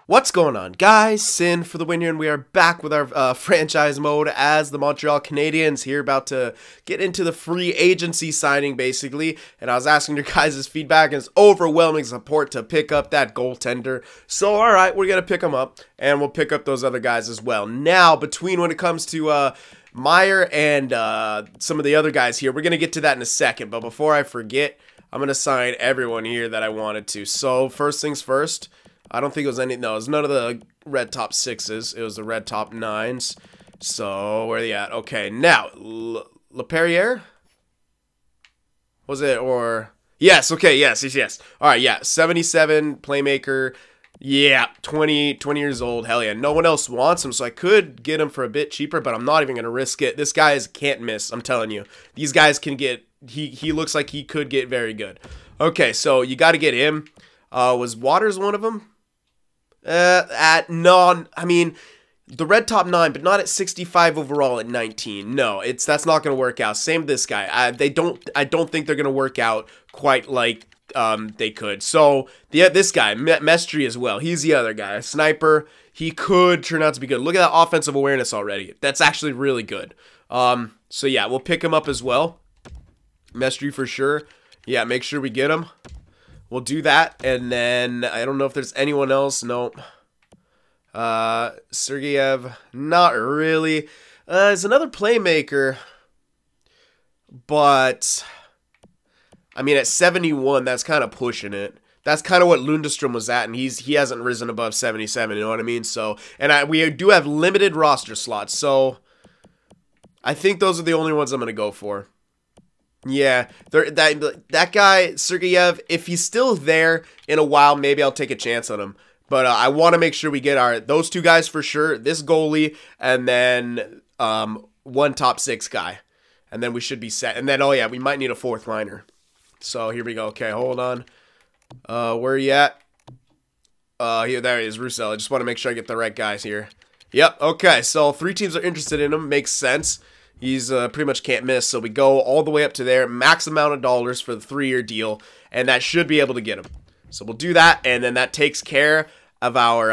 What's going on, guys? Cyn for the win here, and we are back with our franchise mode as the Montreal Canadiens here, about to get into the free agency signing, basically. And I was asking your guys' feedback, and it's overwhelming support to pick up that goaltender. So, all right, we're going to pick him up, and we'll pick up those other guys as well. Now, between when it comes to Meyer and some of the other guys here, we're going to get to that in a second. But before I forget, I'm going to sign everyone here that I wanted to. So, first things first. I don't think it was any, no, it was none of the red top 6s. It was the red top 9s. So, where are they at? Okay, now, LePerriere? Was it, or, yes, okay, yes. All right, yeah, 77, playmaker, yeah, 20 years old, hell yeah. No one else wants him, so I could get him for a bit cheaper, but I'm not even going to risk it. This guy can't miss, I'm telling you. These guys can get, he looks like he could get very good. Okay, so you got to get him. Was Waters one of them? I mean, the red top 9, but not at 65 overall at 19. No, that's not going to work out. Same with this guy. I don't think they're going to work out quite like they could. So this guy, Mestry as well. He's the other guy, a sniper. He could turn out to be good. Look at that offensive awareness already. That's actually really good. So yeah, we'll pick him up as well. Mestry for sure. Yeah, make sure we get him. We'll do that, and then I don't know if there's anyone else. No. Sergeyev, not really. There's another playmaker, but I mean, at 71, that's kind of pushing it. That's kind of what Lundestrom was at, and he hasn't risen above 77. You know what I mean? So, and we do have limited roster slots, so I think those are the only ones I'm gonna go for. Yeah, that guy, Sergeyev, if he's still there in a while, maybe I'll take a chance on him. But I want to make sure we get those two guys for sure, this goalie, and then one top 6 guy. And then we should be set. And then, oh yeah, we might need a 4th liner. So here we go. Okay, hold on. Where are you at? Here, there he is, Roussel. I just want to make sure I get the right guys here. Yep, okay, so 3 teams are interested in him. Makes sense. He's pretty much can't miss, so we go all the way up to there. Max amount of dollars for the 3-year deal, and that should be able to get him. So we'll do that, and then that takes care of our,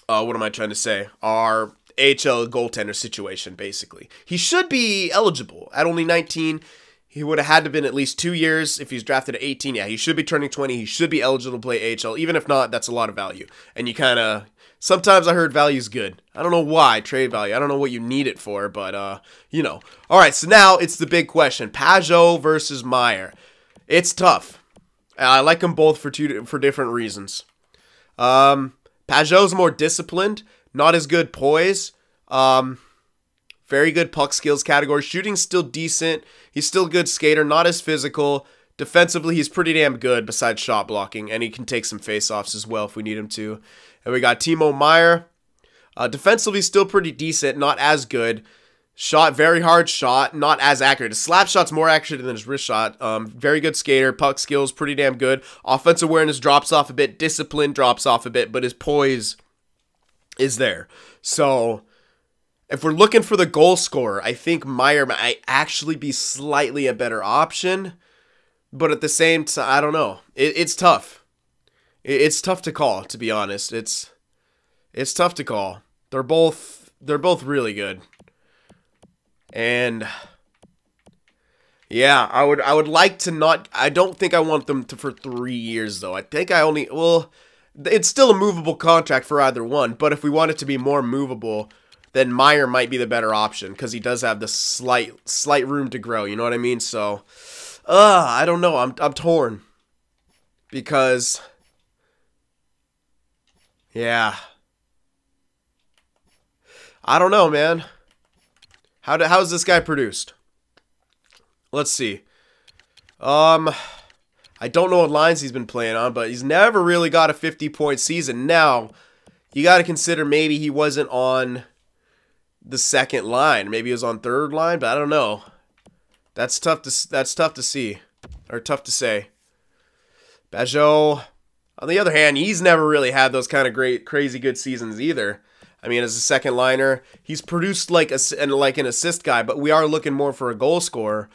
what am I trying to say? Our AHL goaltender situation, basically. He should be eligible at only 19. He would have had to have been at least 2 years if he's drafted at 18. Yeah, he should be turning 20. He should be eligible to play AHL. Even if not, that's a lot of value. And you kind of... Sometimes I heard value's good. I don't know why, trade value. I don't know what you need it for, but, you know. All right, so now it's the big question. Pageau versus Meyer. It's tough. I like them both for different reasons. Pageau's more disciplined, not as good poise. Very good puck skills category. Shooting's still decent. He's still a good skater, not as physical. Defensively, he's pretty damn good besides shot blocking, and he can take some face-offs as well if we need him to. And we got Timo Meyer. Defensively, still pretty decent, not as good. Shot, very hard shot, not as accurate. His slap shot's more accurate than his wrist shot. Very good skater, puck skills, pretty damn good. Offensive awareness drops off a bit, discipline drops off a bit, but his poise is there. So, if we're looking for the goal scorer, I think Meyer might actually be slightly a better option. But at the same time, I don't know. It's tough. It's tough to call, to be honest. It's tough to call. They're both really good. And yeah, I would like to not. I don't think I want them to for 3 years though. I think it's still a movable contract for either one, but if we want it to be more movable, then Meyer might be the better option because he does have the slight room to grow, you know what I mean? So I don't know. I'm torn because yeah. I don't know, man. How's this guy produced? Let's see. I don't know what lines he's been playing on, but he's never really got a 50-point season. Now, you got to consider maybe he wasn't on the 2nd line. Maybe he was on 3rd line, but I don't know. That's tough to see, or tough to say. Pageau, on the other hand, he's never really had those kind of crazy good seasons either. I mean, as a 2nd liner, he's produced like an assist guy, but we are looking more for a goal scorer.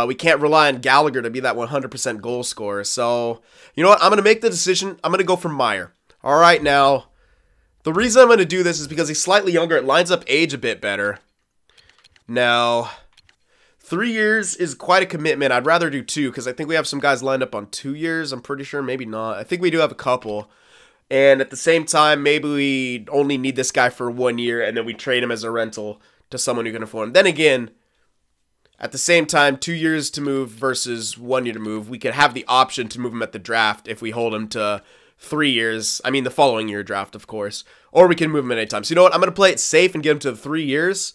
We can't rely on Gallagher to be that 100% goal scorer. So, you know what? I'm going to make the decision. I'm going to go for Meyer. All right, now, the reason I'm going to do this is because he's slightly younger. It lines up age a bit better. Now, 3 years is quite a commitment. I'd rather do 2 because I think we have some guys lined up on 2 years. I'm pretty sure. Maybe not. I think we do have a couple. And at the same time, maybe we only need this guy for 1 year and then we trade him as a rental to someone who can afford him. Then again, at the same time, 2 years to move versus 1 year to move, we could have the option to move him at the draft if we hold him to 3 years. I mean, the following year draft, of course. Or we can move him at any time. So you know what? I'm going to play it safe and get him to 3 years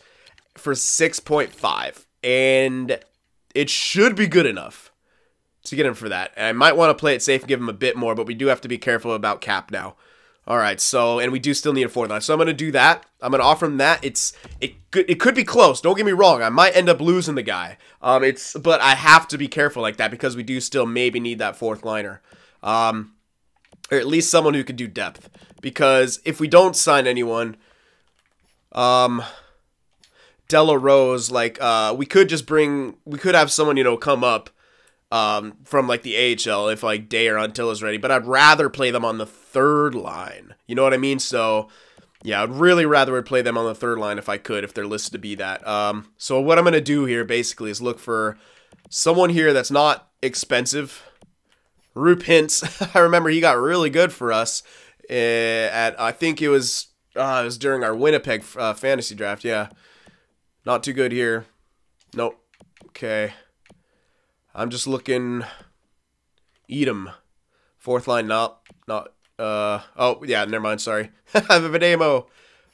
for 6.5. And it should be good enough to get him for that. And I might want to play it safe and give him a bit more, but we do have to be careful about cap now. All right, so, and we do still need a fourth line. So I'm going to do that. I'm going to offer him that. It could be close. Don't get me wrong. I might end up losing the guy. But I have to be careful like that because we do still maybe need that fourth liner. Or at least someone who could do depth. Because if we don't sign anyone, Della Rose, like, we could have someone, you know, come up from, like, the AHL if, like, Day or Until is ready. But I'd rather play them on the third line. You know what I mean? So, yeah, I'd really rather play them on the third line if I could, if they're listed to be that. So what I'm going to do here, basically, is look for someone here that's not expensive. Roop Hintz, I remember he got really good for us I think it was during our Winnipeg fantasy draft, yeah. Not too good here. Nope. Okay. I'm just looking. Edom. Fourth line, not. Oh, yeah, never mind, sorry. I have a Vidamo.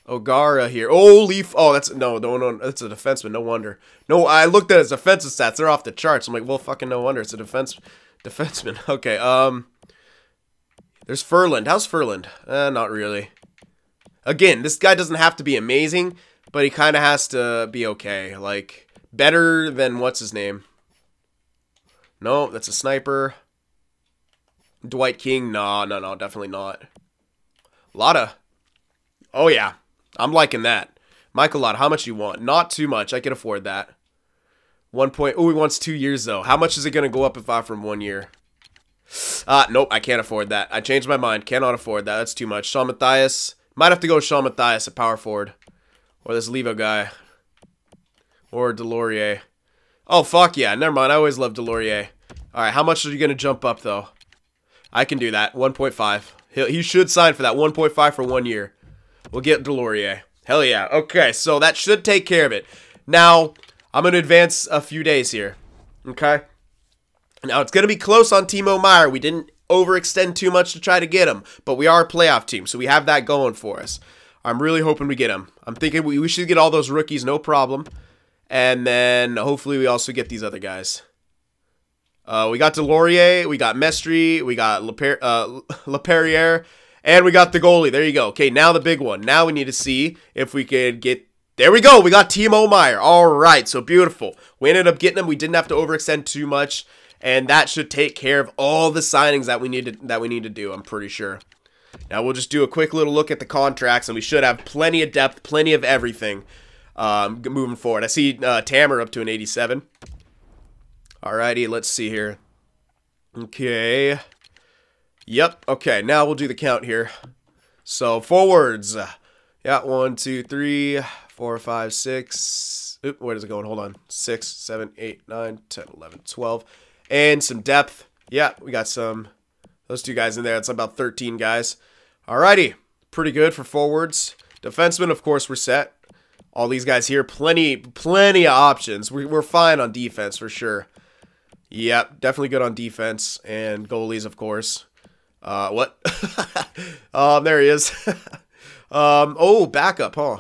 O'Gara here. Oh, Leaf. Oh, that's, no, that's a defenseman, no wonder. No, I looked at his offensive stats. They're off the charts. I'm like, well, fucking no wonder. It's a defenseman. Okay, there's Furland. How's Furland? Not really. Again, this guy doesn't have to be amazing, but he kind of has to be okay. Like, better than what's his name? No, that's a sniper. Dwight King? No, definitely not. Lotta. Oh, yeah. I'm liking that. Michael Lotta, how much you want? Not too much. I can afford that. 1 point. Oh, he wants 2 years, though. How much is it going to go up if I offer him 1 year? Nope, I can't afford that. I changed my mind. Cannot afford that. That's too much. Sean Matthias. Might have to go with Sean Matthias at power forward. Or this Levo guy. Or Delorier. Oh, fuck yeah. Never mind. I always loved Delorier. Alright, how much are you going to jump up, though? I can do that. 1.5. He should sign for that. 1.5 for 1 year. We'll get Delorier. Hell yeah. Okay, so that should take care of it. Now, I'm going to advance a few days here. Okay? Now, it's going to be close on Timo Meyer. We didn't overextend too much to try to get him, but we are a playoff team, so we have that going for us. I'm really hoping we get him. I'm thinking we should get all those rookies, no problem. And then, hopefully, we also get these other guys. We got Delorier, we got Mestri, we got Laperriere, and we got the goalie. There you go. Okay, now the big one. Now we need to see if we could get... There we go. We got Timo Meyer. All right, so beautiful. We ended up getting him. We didn't have to overextend too much, and that should take care of all the signings that we need to do, I'm pretty sure. Now we'll just do a quick little look at the contracts, and we should have plenty of depth, plenty of everything moving forward. I see Tamer up to an 87. Alrighty, let's see here. Okay. Yep, okay, now we'll do the count here. So, forwards. Yeah, 1, 2, 3, 4, 5, 6. Oop, where is it going? Hold on. 6, 7, 8, 9, 10, 11, 12. And some depth. Yeah, we got those two guys in there. That's about 13 guys. Alrighty, pretty good for forwards. Defensemen, of course, we're set. All these guys here, plenty of options. We're fine on defense for sure. Yep, definitely good on defense. And goalies, of course. What? There he is. Oh, backup, huh?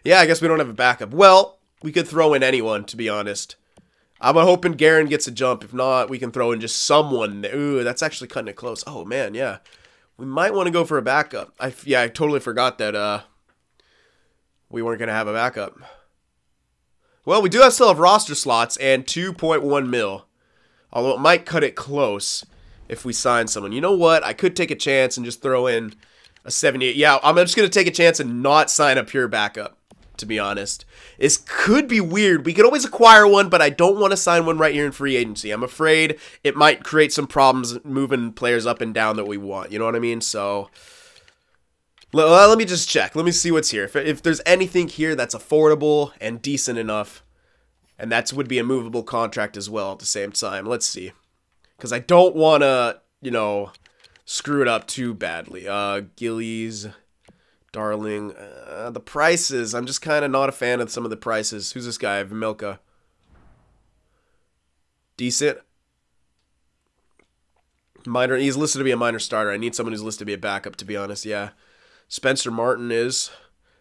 Yeah, I guess we don't have a backup. Well, we could throw in anyone, to be honest. I'm hoping Guerin gets a jump. If not, we can throw in just someone. Ooh, that's actually cutting it close. Oh, man, yeah. We might want to go for a backup. I totally forgot that we weren't going to have a backup. Well, we do still have roster slots and 2.1 mil. Although it might cut it close if we sign someone. You know what? I could take a chance and just throw in a 78. Yeah, I'm just going to take a chance and not sign a pure backup. to be honest. This could be weird. We could always acquire one, but I don't want to sign one right here in free agency. I'm afraid it might create some problems moving players up and down that we want. You know what I mean? So let me just check. Let me see what's here. If there's anything here that's affordable and decent enough, and that would be a movable contract as well at the same time. Let's see. Because I don't want to, you know, screw it up too badly. Gillies, Darling. The prices. I'm just kind of not a fan of some of the prices. Who's this guy? Vimilka. Decent. Minor. He's listed to be a minor starter. I need someone who's listed to be a backup, to be honest. Yeah. Spencer Martin is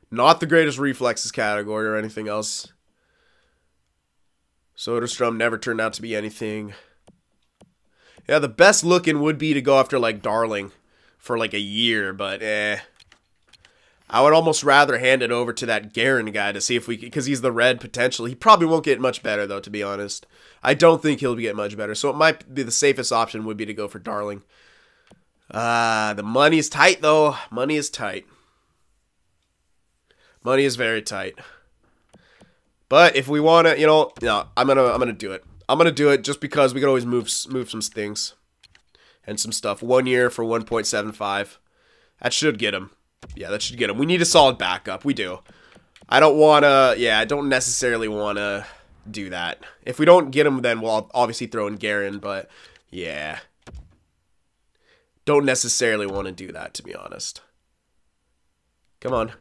not the greatest reflexes category or anything else. Soderstrom never turned out to be anything. Yeah, the best looking would be to go after, like, Darling for, like, a year, but, I would almost rather hand it over to that Guerin guy to see if we can, because he's the red potential. He probably won't get much better, though, to be honest. I don't think he'll get much better, so it might be the safest option would be to go for Darling. The money is tight, though. Money is tight. Money is very tight. But if we want to, you know, no, I'm gonna do it. I'm going to do it just because we could always move some things and some stuff. 1 year for 1.75. That should get him. Yeah, that should get him. We need a solid backup. We do. I don't want to, yeah, I don't necessarily want to do that. If we don't get him, then we'll obviously throw in Guerin, but yeah. Don't necessarily want to do that, to be honest. Come on.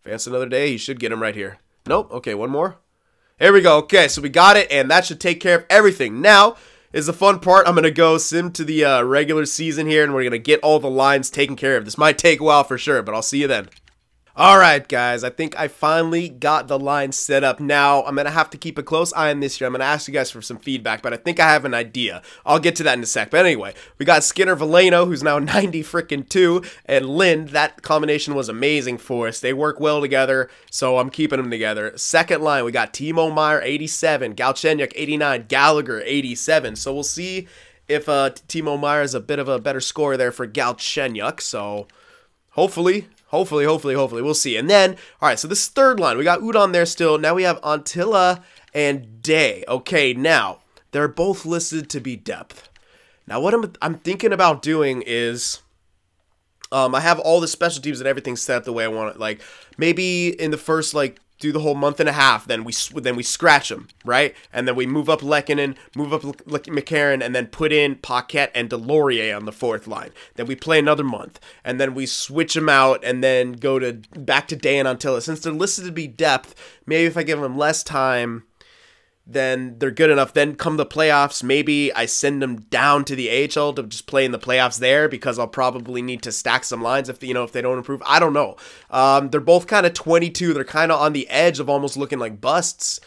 Advance another day. You should get him right here. Nope. Okay, one more. There we go. Okay, so we got it, and that should take care of everything. Now is the fun part. I'm going to go sim to the regular season here, and we're going to get all the lines taken care of. This might take a while for sure, but I'll see you then. Alright guys, I think I finally got the line set up. Now, I'm going to have to keep a close eye on this year. I'm going to ask you guys for some feedback, but I think I have an idea. I'll get to that in a sec. But anyway, we got Skinner Veleno, who's now 90-2, and Lind. That combination was amazing for us. They work well together, so I'm keeping them together. Second line, we got Timo Meyer, 87, Galchenyuk, 89, Gallagher, 87. So we'll see if Timo Meyer is a bit of a better scorer there for Galchenyuk. So hopefully. We'll see. And then, all right, so this third line, we got Udon there still. Now we have Antilla and Day. Okay, now, they're both listed to be depth. Now, what I'm thinking about doing is, I have all the special teams and everything set up the way I want it. Like, maybe in the first, like, do the whole month and a half, then we scratch them, right? And then we move up Lehkonen, move up McCarron, and then put in Paquette and Delorier on the fourth line. Then we play another month, and then we switch them out, and then go back to Day and Antilla. Since they're listed to be depth, maybe if I give them less time, then they're good enough. Then come the playoffs, maybe I send them down to the AHL to just play in the playoffs there, because I'll probably need to stack some lines if they don't improve. I don't know. They're both kind of 22. They're kind of on the edge of almost looking like busts.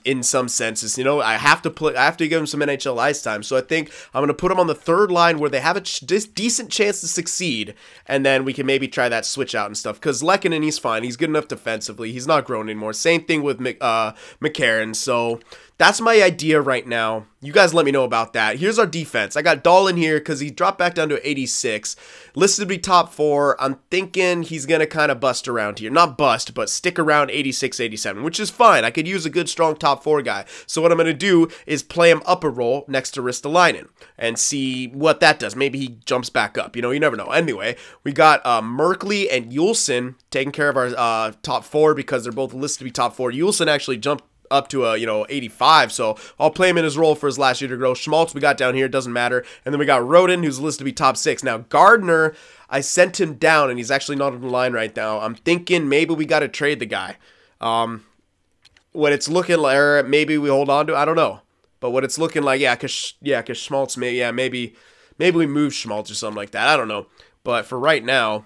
In some senses, you know, I have to give them some NHL ice time. So I think I'm going to put them on the third line where they have a decent chance to succeed, and then we can maybe try that switch out and stuff. Because Lehkonen, he's fine. He's good enough defensively. He's not growing anymore. Same thing with McCarron. So that's my idea right now. You guys let me know about that. Here's our defense. I got Dahl in here because he dropped back down to 86. Listed to be top 4. I'm thinking he's going to kind of bust around here. Not bust, but stick around 86, 87, which is fine. I could use a good, strong top 4 guy. So what I'm going to do is play him upper roll next to Ristolainen and see what that does. Maybe he jumps back up. You know, you never know. Anyway, we got Merkley and Yulson taking care of our top 4 because they're both listed to be top 4. Yulson actually jumped up to a 85, so I'll play him in his role for his last year to grow. Schmaltz we got down here, doesn't matter. And then we got Roden, who's listed to be top 6. Now Gardner, I sent him down, and he's actually not on the line right now. I'm thinking maybe we got to trade the guy. What it's looking like, or maybe we hold on to, I don't know. But what it's looking like, cause Schmaltz, maybe we move Schmaltz or something like that. I don't know. But for right now,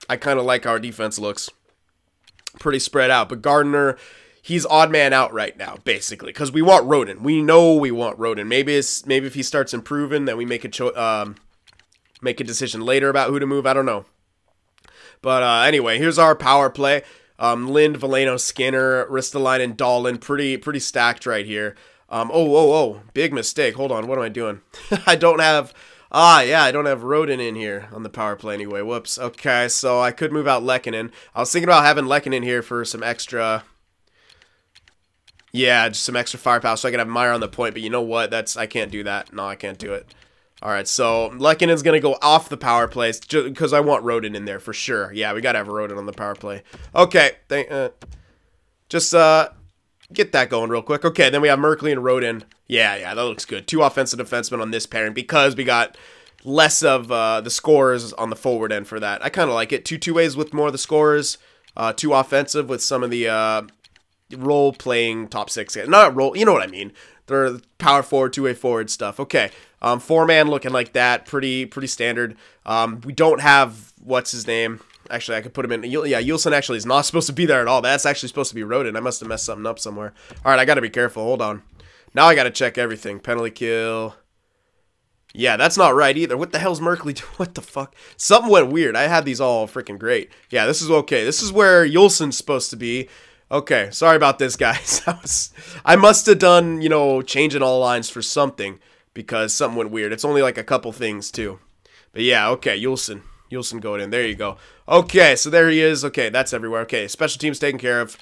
I kind of like how our defense looks. Pretty spread out. But Gardner, he's odd man out right now, basically, because we want Roden. We know we want Roden. Maybe if he starts improving, then we make a decision later about who to move. I don't know. But anyway, here's our power play. Lind, Veleno, Skinner, Ristolainen, Dahlin, pretty stacked right here. Oh, big mistake. Hold on, what am I doing? I don't have Yeah, I don't have Rodin in here on the power play anyway. Whoops. Okay, so I could move out Lehkonen. I was thinking about having Lehkonen here for some extra... Yeah, just some extra firepower so I can have Meyer on the point, but you know what? I can't do that. No, I can't do it. Alright, so Lehkonen's going to go off the power play because I want Rodin in there for sure. Yeah, we got to have Rodin on the power play. Okay, just get that going real quick. Okay, then we have Merkley and Rodin. Yeah, that looks good. 2 offensive defensemen on this pairing because we got less of the scorers on the forward end for that. I kind of like it. 2 two-ways with more of the scorers. 2 offensive with some of the... role-playing top 6. Not role, you know what I mean. They're power forward, 2-way forward stuff. Okay, 4-man looking like that. Pretty standard. We don't have, what's his name? Actually, I could put him in. Yeah, Yulson actually is not supposed to be there at all. That's actually supposed to be Rodin. I must have messed something up somewhere. Alright, I gotta be careful. Hold on. Now I gotta check everything. Penalty kill. Yeah, that's not right either. What the hell's Merkley doing? What the fuck? Something went weird. I had these all freaking great. Yeah, this is okay. This is where Yulson's supposed to be. Okay, sorry about this, guys. I must have done, you know, changing all lines for something because something went weird. It's only like a couple things, too. But yeah, okay, Yulson going in. There you go. Okay, so there he is. Okay, that's everywhere. Okay, special teams taken care of.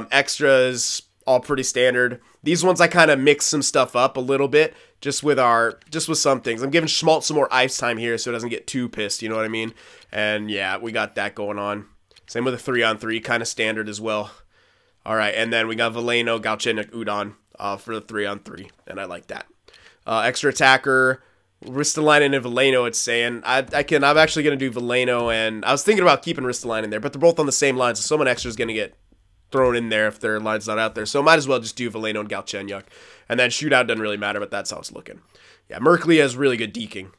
Extras, all pretty standard. These ones I kind of mix some stuff up a little bit just with some things. I'm giving Schmaltz some more ice time here so it doesn't get too pissed, you know what I mean? And yeah, we got that going on. Same with the 3-on-3, kind of standard as well. All right, and then we got Veleno, Galchenyuk, Udon for the 3-on-3, and I like that. Extra attacker, Ristolainen and Veleno, it's saying. I'm actually going to do Veleno, and I was thinking about keeping Ristolainen there, but they're both on the same line, so someone extra is going to get thrown in there if their line's not out there. So might as well just do Veleno and Galchenyuk. And then shootout doesn't really matter, but that's how it's looking. Yeah, Merkley has really good deking.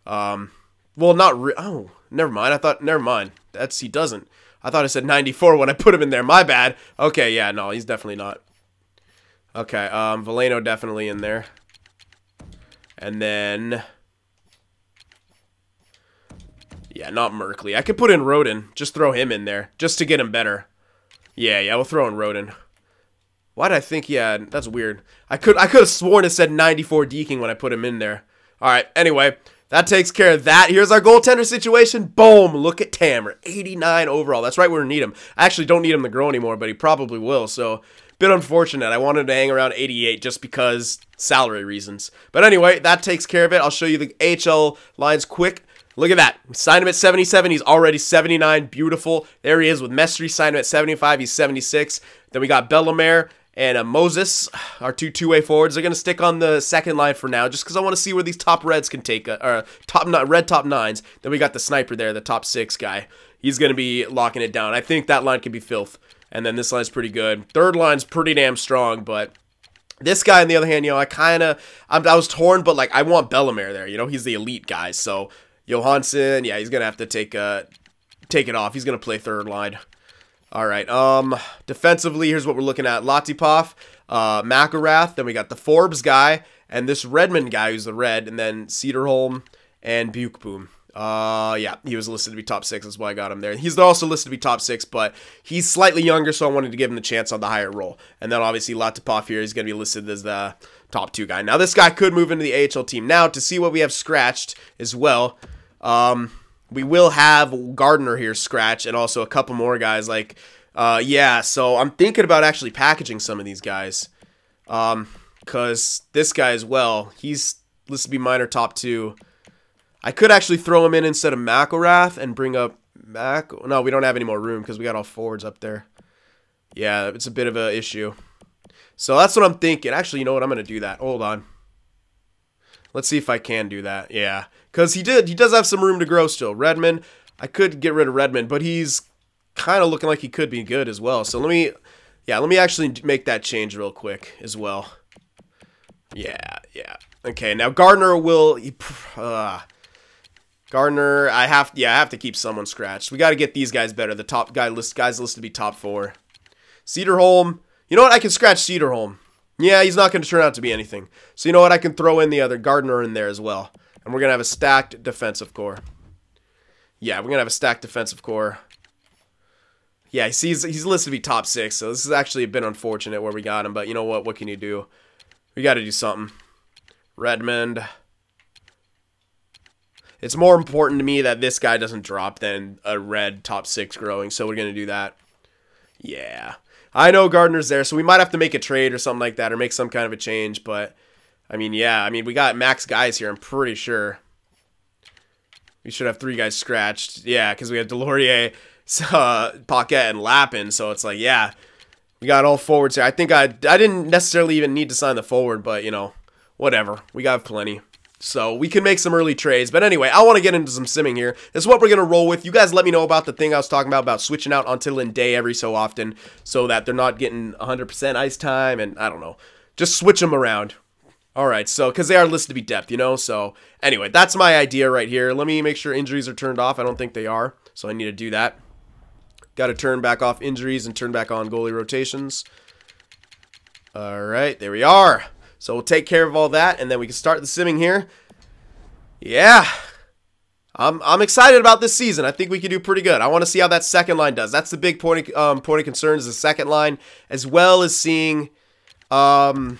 Well, not oh, never mind. Never mind. He doesn't. I thought I said 94 when I put him in there. My bad. Okay, yeah, no, he's definitely not. Okay, Veleno definitely in there. And then... yeah, not Merkley. I could put in Rodin. Just throw him in there. Just to get him better. Yeah, we'll throw in Rodin. Why did I think... yeah, that's weird. I could have sworn it said 94 deking when I put him in there. Alright, anyway... that takes care of that. Here's our goaltender situation. Boom. Look at Tammer. 89 overall. That's right where we need him. I actually don't need him to grow anymore, but he probably will. So, bit unfortunate. I wanted to hang around 88 just because salary reasons. But anyway, that takes care of it. I'll show you the AHL lines quick. Look at that. We signed him at 77. He's already 79. Beautiful. There he is with Mestry. Signed him at 75. He's 76. Then we got Bellemare and Moses, our two-way forwards. They're going to stick on the second line for now, just because I want to see where these top reds can take, red top 9s. Then we got the sniper there, the top 6 guy. He's going to be locking it down. I think that line could be filth. And then this line's pretty good. Third line's pretty damn strong, but this guy, on the other hand, you know, I was torn, but, like, I want Bellemare there. You know, he's the elite guy. So, Johansson, yeah, he's going to have to take it off. He's going to play third line. All right, defensively, here's what we're looking at. Latipov, McElrath, then we got the Forbes guy, and this Redmond guy who's the red, and then Cederholm and Bukeboom. Yeah, he was listed to be top 6, that's why I got him there. He's also listed to be top 6, but he's slightly younger, so I wanted to give him the chance on the higher role. And then obviously Latipov here is going to be listed as the top 2 guy. Now this guy could move into the AHL team. Now to see what we have scratched as well, we will have Gardner here scratch and also a couple more guys like, yeah, so I'm thinking about actually packaging some of these guys. Because this guy as well, he's listed to be minor top 2. I could actually throw him in instead of McElrath and bring up no, we don't have any more room because we got all forwards up there. Yeah, it's a bit of an issue. So that's what I'm thinking. Actually, you know what? I'm going to do that. Hold on. Let's see if I can do that. Yeah, because he does have some room to grow still. Redmond, I could get rid of Redmond, but he's kind of looking like he could be good as well. So let me actually make that change real quick as well. Yeah. Okay, now Gardner will... Gardner, I have to keep someone scratched. We got to get these guys better. The top guys listed to be top 4. Cederholm, you know what? I can scratch Cederholm. Yeah, he's not going to turn out to be anything. So you know what? I can throw in the other Gardner in there as well. And we're going to have a stacked defensive core. Yeah, we're going to have a stacked defensive core. Yeah, he's listed to be top 6, so this is actually a bit unfortunate where we got him. But you know what? What can you do? We got to do something. Redmond. It's more important to me that this guy doesn't drop than a red top 6 growing, so we're going to do that. Yeah. I know Gardner's there, so we might have to make a trade or something like that or make some kind of a change, but, I mean, yeah. I mean, we got max guys here, I'm pretty sure. We should have 3 guys scratched. Yeah, because we have Delorier, Paquette, and Lappin, so it's like, yeah. We got all forwards here. I think I didn't necessarily even need to sign the forward, but, you know, whatever. We got plenty. So we can make some early trades. But anyway, I want to get into some simming here. This is what we're going to roll with. You guys let me know about the thing I was talking about switching out Until and Day every so often so that they're not getting 100% ice time and, I don't know, just switch them around. All right, so because they are listed to be depth, you know. So anyway, that's my idea right here. Let me make sure injuries are turned off. I don't think they are, so I need to do that. Got to turn back off injuries and turn back on goalie rotations. All right, there we are. So we'll take care of all that, and then we can start the simming here. Yeah. I'm excited about this season. I think we can do pretty good. I want to see how that second line does. That's the big point of concern is the second line, as well as seeing how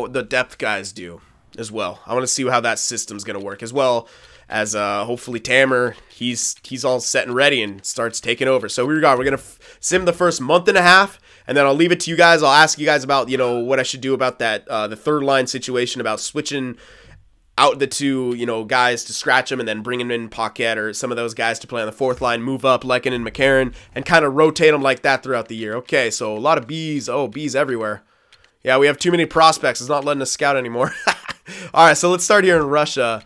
the depth guys do as well. I want to see how that system's going to work, as well as hopefully Tamer, he's all set and ready and starts taking over. So we're going to sim the first month and a half, and then I'll leave it to you guys. I'll ask you guys about, you know, what I should do about that, the third line situation, about switching out the 2, you know, guys to scratch them and then bringing in Paquette or some of those guys to play on the fourth line, move up Lekin and McCarron, and kind of rotate them like that throughout the year. Okay, so a lot of Bs. Oh, Bs everywhere. Yeah, we have too many prospects. It's not letting us scout anymore. All right, so let's start here in Russia,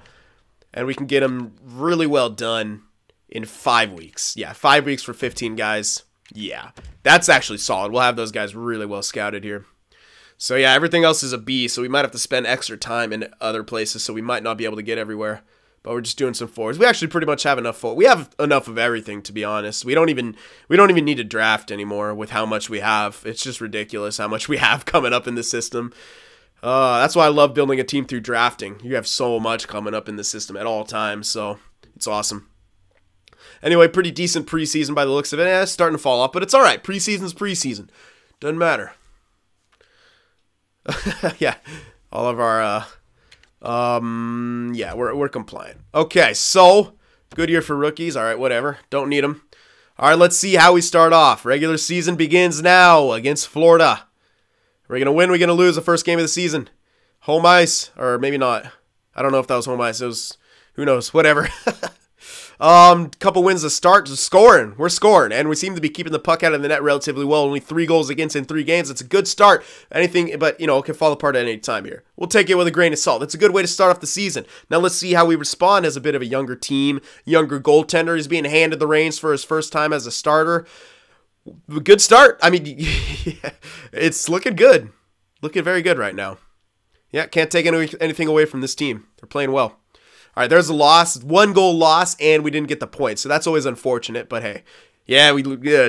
and we can get them really well done in 5 weeks. Yeah, 5 weeks for 15 guys. Yeah, that's actually solid. We'll have those guys really well scouted here. So yeah, everything else is a B, so we might have to spend extra time in other places, so we might not be able to get everywhere. But we're just doing some forwards. We actually pretty much have enough forwards. We have enough of everything, to be honest. We don't even need to draft anymore with how much we have. It's just ridiculous how much we have coming up in the system. That's why I love building a team through drafting. You have so much coming up in the system at all times, so it's awesome. Anyway, pretty decent preseason by the looks of it. It's starting to fall off, but it's all right. Preseason's preseason. Doesn't matter. Yeah, all of our, yeah, we're compliant. Okay, so, good year for rookies. All right, whatever. Don't need them. All right, let's see how we start off. Regular season begins now against Florida. We're going to win, we're going to lose the first game of the season. Home ice, or maybe not. I don't know if that was home ice. It was, who knows, whatever. Couple wins to start, just scoring. We're scoring, and we seem to be keeping the puck out of the net relatively well. Only 3 goals against in 3 games. It's a good start. Anything, but, you know, it can fall apart at any time here. We'll take it with a grain of salt. It's a good way to start off the season. Now let's see how we respond as a bit of a younger team. Younger goaltender. He's being handed the reins for his first time as a starter. Good start. I mean, it's looking good. Looking very good right now. Yeah, can't take anything away from this team. They're playing well. All right, there's a loss, 1 goal loss, and we didn't get the point, so that's always unfortunate. But hey, yeah,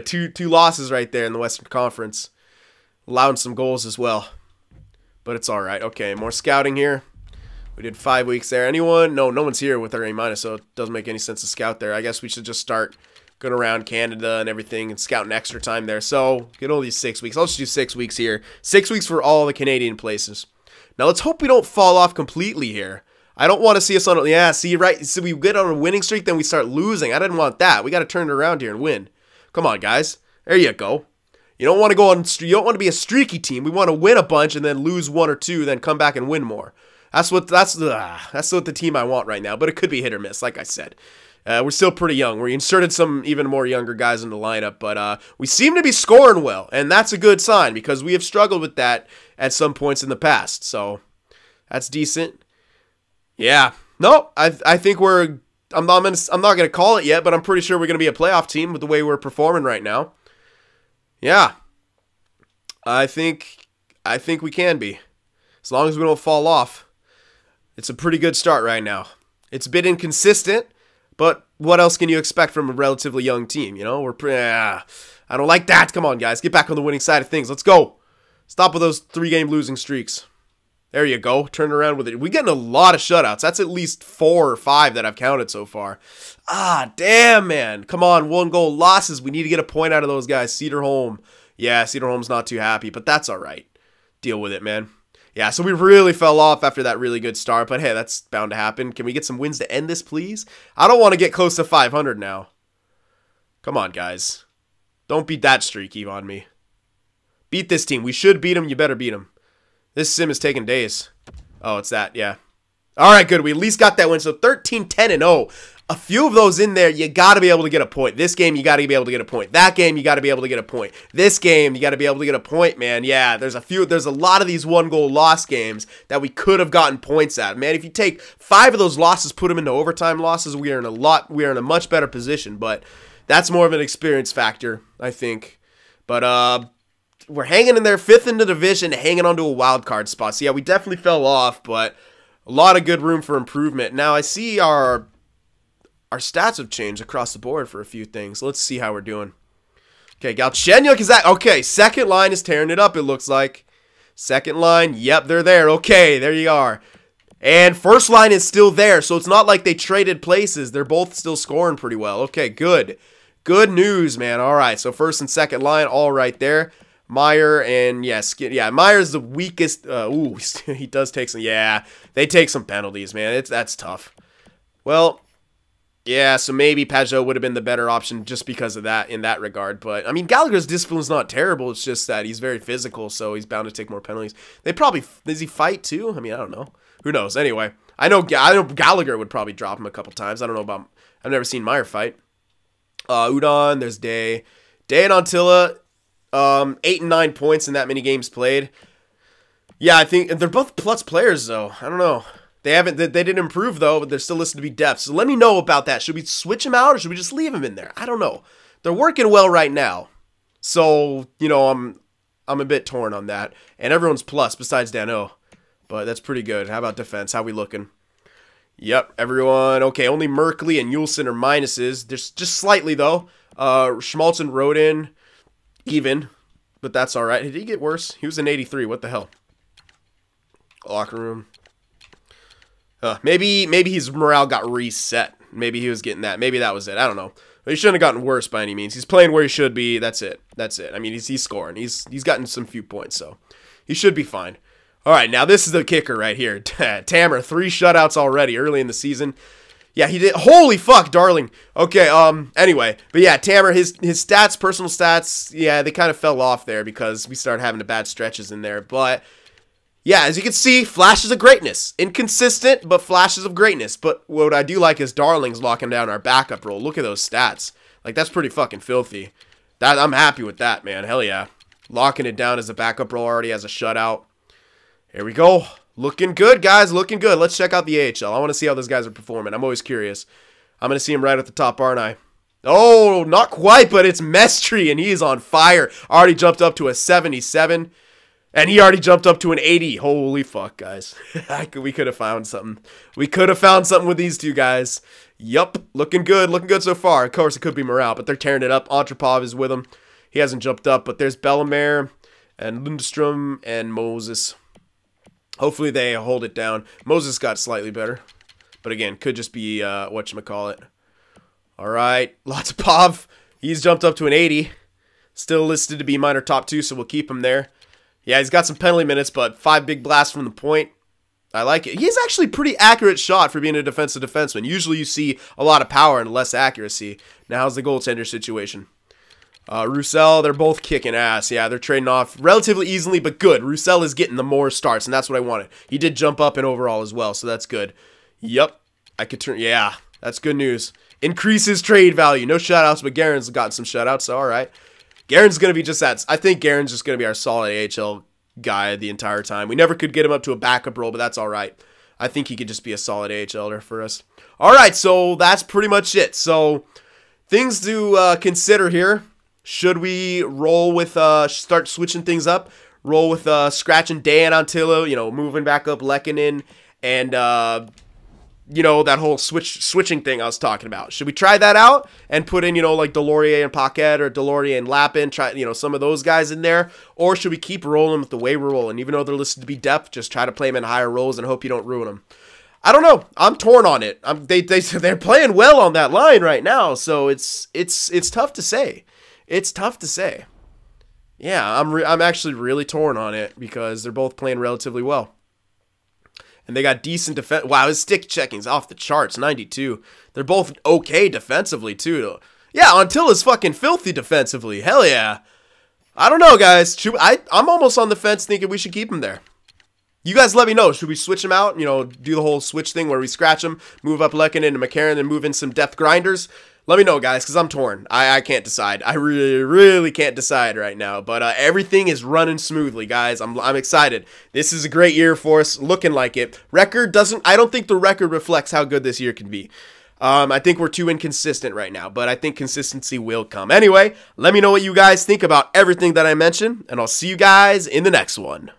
two losses right there in the Western Conference, allowing some goals as well. But it's all right. Okay, more scouting here. We did 5 weeks there. Anyone? No one's here with our A-, so it doesn't make any sense to scout there. I guess we should just start going around Canada and everything and scouting extra time there. So get all these 6 weeks. I'll just do 6 weeks here. 6 weeks for all the Canadian places. Now let's hope we don't fall off completely here. I don't want to see us on, yeah, see, right, so we get on a winning streak, then we start losing. I didn't want that. We got to turn it around here and win. Come on, guys. There you go. You don't want to go on, you don't want to be a streaky team. We want to win a bunch and then lose 1 or 2, then come back and win more. That's what the team I want right now, but it could be hit or miss, like I said. We're still pretty young. We inserted some even more younger guys in the lineup, but we seem to be scoring well, and that's a good sign because we have struggled with that at some points in the past. So that's decent. Yeah. No, I think we're I'm not gonna call it yet, but I'm pretty sure we're gonna be a playoff team with the way we're performing right now. Yeah. I think we can be. As long as we don't fall off. It's a pretty good start right now. It's a bit inconsistent, but what else can you expect from a relatively young team? You know, I don't like that. Come on, guys. Get back on the winning side of things. Let's go. Stop with those 3-game losing streaks. There you go. Turn around with it. We're getting a lot of shutouts. That's at least 4 or 5 that I've counted so far. Ah, damn, man. Come on, 1-goal losses. We need to get a point out of those guys. Cedarholm. Yeah, Cedarholm's not too happy, but that's all right. Deal with it, man. Yeah, so we really fell off after that really good start, but hey, that's bound to happen. Can we get some wins to end this, please? I don't want to get close to 500 now. Come on, guys. Don't beat that streak on me. Beat this team. We should beat them. You better beat them. This sim is taking days. Oh, it's that. Yeah. All right, good. We at least got that win. So 13, 10, and 0. A few of those in there, you got to be able to get a point. This game, you got to be able to get a point. That game, you got to be able to get a point. This game, you got to be able to get a point, man. Yeah, there's a lot of these 1-goal loss games that we could have gotten points at. Man, if you take 5 of those losses, put them into overtime losses, we are in a much better position, but that's more of an experience factor, I think. But we're hanging in there, 5th in the division, hanging onto a wild card spot. So yeah, we definitely fell off, but a lot of good room for improvement. Now I see our stats have changed across the board for a few things. Let's see how we're doing. Okay, Galchenyuk is that. Okay, second line is tearing it up, it looks like. Second line, yep, they're there. Okay, there you are. And first line is still there, so it's not like they traded places. They're both still scoring pretty well. Okay, good. Good news, man. All right, so first and second line, all right there. Meyer and, yeah, Meyer's the weakest. Ooh, he does take some, yeah, they take some penalties, man. That's tough. Well, yeah, so maybe Pageau would have been the better option just because of that, in that regard. But, I mean, Gallagher's discipline is not terrible. It's just that he's very physical, so he's bound to take more penalties. Does he fight too? I mean, I don't know. Who knows? Anyway, I know Gallagher would probably drop him a couple times. I don't know about, I've never seen Meyer fight. Udon, there's Day. Day and Antilla, 8 and 9 points in that many games played. Yeah, I think they're both plus players, though. I don't know. They didn't improve, though, but they're still listed to be depth. So let me know about that. Should we switch them out, or should we just leave them in there? I don't know. They're working well right now. So, you know, I'm a bit torn on that. And everyone's plus besides Dano. But that's pretty good. How about defense? How we looking? Yep, everyone. Okay, only Merkley and Yulson are minuses. There's just slightly, though. Schmaltz and Rodin, even. But that's all right. Did he get worse? He was an 83. What the hell? Locker room. Maybe his morale got reset. Maybe he was getting that. Maybe that was it. I don't know. But he shouldn't have gotten worse by any means. He's playing where he should be. That's it. That's it. I mean, he's scoring. He's gotten some few points, so he should be fine. All right, now this is the kicker right here. Tammer, 3 shutouts already early in the season. Yeah, he did. Holy fuck, darling. Okay, anyway. But yeah, Tammer, his stats, personal stats, yeah, they kind of fell off there because we started having the bad stretches in there. But yeah, as you can see, flashes of greatness. Inconsistent, but flashes of greatness. But what I do like is Darling's locking down our backup role. Look at those stats. Like, that's pretty fucking filthy. I'm happy with that, man. Hell yeah. Locking it down as a backup role already as a shutout. Here we go. Looking good, guys. Looking good. Let's check out the AHL. I want to see how those guys are performing. I'm always curious. I'm going to see him right at the top, aren't I? Oh, not quite, but it's Mestry, and he's on fire. Already jumped up to a 77. And he already jumped up to an 80. Holy fuck, guys. We could have found something. We could have found something with these two guys. Yup. Looking good. Looking good so far. Of course, it could be morale, but they're tearing it up. Antropov is with them. He hasn't jumped up, but there's Bellemare and Lundstrom and Moses. Hopefully they hold it down. Moses got slightly better. But again, could just be whatchamacallit. All right. Lots of Pov. He's jumped up to an 80. Still listed to be minor top 2, so we'll keep him there. Yeah, he's got some penalty minutes, but 5 big blasts from the point. I like it. He's actually pretty accurate shot for being a defensive defenseman. Usually you see a lot of power and less accuracy. Now how's the goaltender situation? Roussel, they're both kicking ass. Yeah, they're trading off relatively easily, but good. Roussel is getting the more starts, and that's what I wanted. He did jump up in overall as well, so that's good. Yep. I could turn... Yeah, that's good news. Increases trade value. No shutouts, but Guerin's gotten some shutouts, so all right. Guerin's going to be just that. I think Guerin's just going to be our solid AHL guy the entire time. We never could get him up to a backup role, but that's all right. I think he could just be a solid AHLer for us. All right, so that's pretty much it. So things to consider here. Should we roll with, start switching things up? Roll with scratching Dan Antillo, you know, moving back up Lehkonen, and, you know, that whole switching thing I was talking about. Should we try that out and put in, you know, like Delorier and Paquette or Delorier and Lappin, try, you know, some of those guys in there? Or should we keep rolling with the way we're rolling? Even though they're listed to be depth, just try to play them in higher roles and hope you don't ruin them. I don't know. I'm torn on it. They're playing well on that line right now, so it's tough to say. It's tough to say. Yeah, I'm actually really torn on it because they're both playing relatively well. And they got decent defense. Wow, his stick checking's off the charts, 92. They're both okay defensively, too. Yeah, until is fucking filthy defensively. Hell yeah. I don't know, guys. I'm almost on the fence thinking we should keep him there. You guys let me know. Should we switch him out? You know, do the whole switch thing where we scratch him, move up Lekkinen into McCarron, and move in some depth grinders? Let me know, guys, because I'm torn. I can't decide. I really, really can't decide right now. But everything is running smoothly, guys. I'm excited. This is a great year for us, looking like it. Record doesn't... I don't think the record reflects how good this year can be. I think we're too inconsistent right now, but I think consistency will come. Anyway, let me know what you guys think about everything that I mentioned, and I'll see you guys in the next one.